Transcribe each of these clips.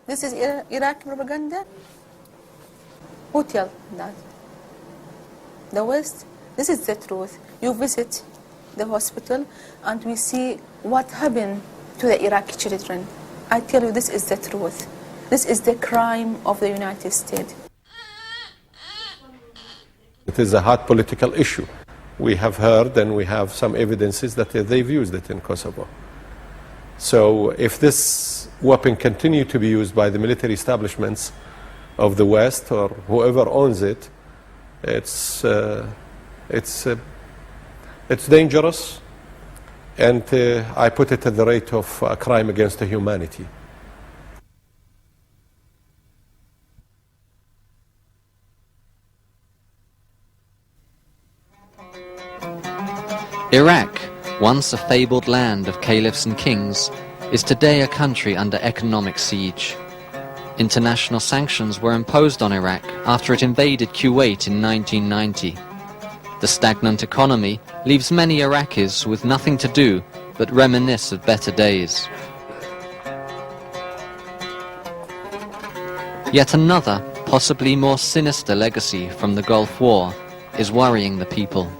This is Iraqi propaganda? Who tell that? The West? This is the truth. You visit the hospital and we see what happened to the Iraqi children. I tell you, this is the truth. This is the crime of the United States. It is a hot political issue. We have heard and we have some evidences that they've used it in Kosovo. So if this weapon continue to be used by the military establishments of the West or whoever owns it, it's dangerous, and I put it at the rate of a crime against humanity. Iraq, once a fabled land of caliphs and kings, is today a country under economic siege. International sanctions were imposed on Iraq after it invaded Kuwait in 1990. The stagnant economy leaves many Iraqis with nothing to do but reminisce of better days. Yet another, possibly more sinister legacy from the Gulf War is worrying the people.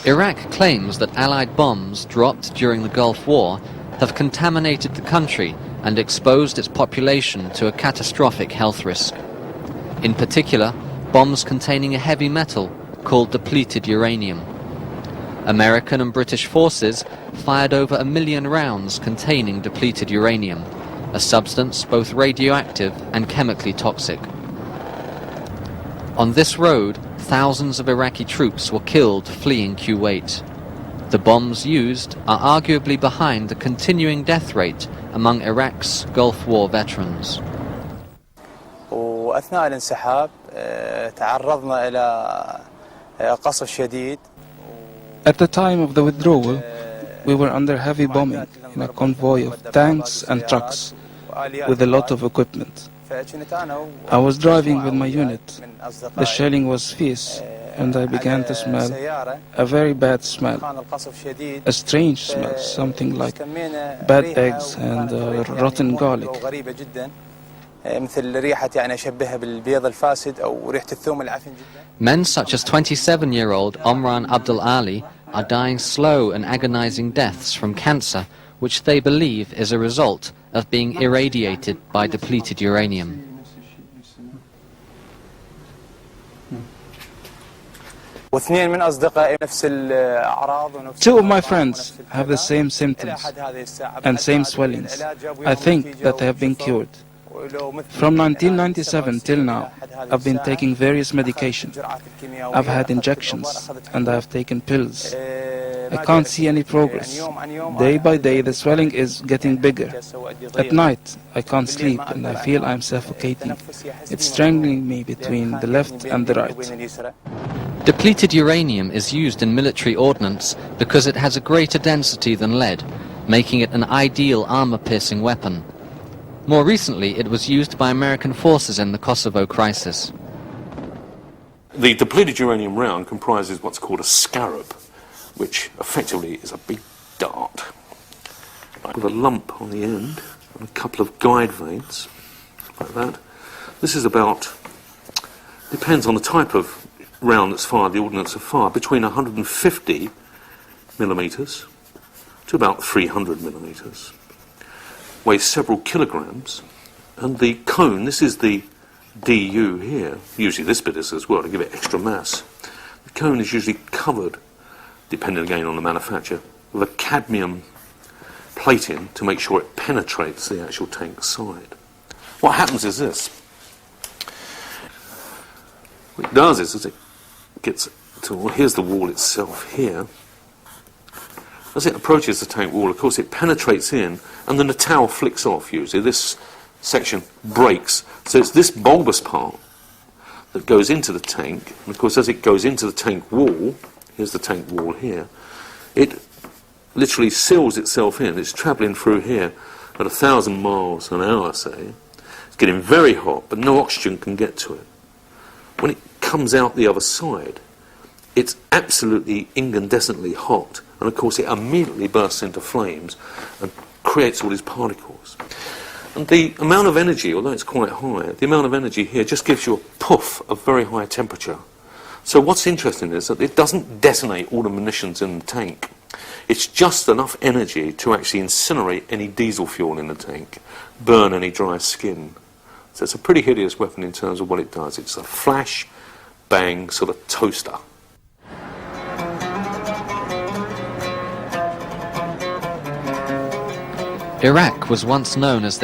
Iraq claims that Allied bombs dropped during the Gulf War have contaminated the country and exposed its population to a catastrophic health risk. In particular, bombs containing a heavy metal called depleted uranium. American and British forces fired over 1 million rounds containing depleted uranium, a substance both radioactive and chemically toxic. On this road, thousands of Iraqi troops were killed fleeing Kuwait. The bombs used are arguably behind the continuing death rate among Iraq's Gulf War veterans. وأثناء الانسحاب تعرضنا إلى قصف شديد. At the time of the withdrawal, we were under heavy bombing in a convoy of tanks and trucks with a lot of equipment. I was driving with my unit. The shelling was fierce, and I began to smell a very bad smell, a strange smell, something like bad eggs and rotten garlic. Men such as 27-year-old Omran Abdul Ali are dying slow and agonizing deaths from cancer, which they believe is a result of being irradiated by depleted uranium. Two of my friends have the same symptoms and same swellings. I think that they have been cured. From 1997 till now, I've been taking various medications. I've had injections and I've taken pills. I can't see any progress. Day by day the swelling is getting bigger. At night I can't sleep and I feel I'm suffocating. It's strangling me between the left and the right. Depleted uranium is used in military ordnance because it has a greater density than lead, making it an ideal armor-piercing weapon. More recently, it was used by American forces in the Kosovo crisis. The depleted uranium round comprises what's called a scarab, which effectively is a big dart with a lump on the end and a couple of guide veins, like that. This is about, depends on the type of round that's fired, the ordnance of fire, between 150 millimetres to about 300 millimetres. Weighs several kilograms, and the cone, this is the DU here, usually this bit is as well to give it extra mass. The cone is usually covered, depending again on the manufacturer, with a cadmium plating to make sure it penetrates the actual tank side. What happens is this. What it does is, as it gets to, well, here's the wall itself here. As it approaches the tank wall, of course, it penetrates in, and then the towel flicks off, usually. This section breaks. So it's this bulbous part that goes into the tank. And, of course, as it goes into the tank wall, here's the tank wall here, it literally seals itself in. It's travelling through here. at 1,000 miles an hour, say. It's getting very hot, but no oxygen can get to it. When it comes out the other side, it's absolutely incandescently hot, and of course it immediately bursts into flames and creates all these particles. And the amount of energy, although it's quite high, the amount of energy here just gives you a puff of very high temperature. So what's interesting is that it doesn't detonate all the munitions in the tank. It's just enough energy to actually incinerate any diesel fuel in the tank, burn any dry skin. So it's a pretty hideous weapon in terms of what it does. It's a flash, bang, sort of toaster. Iraq was once known as the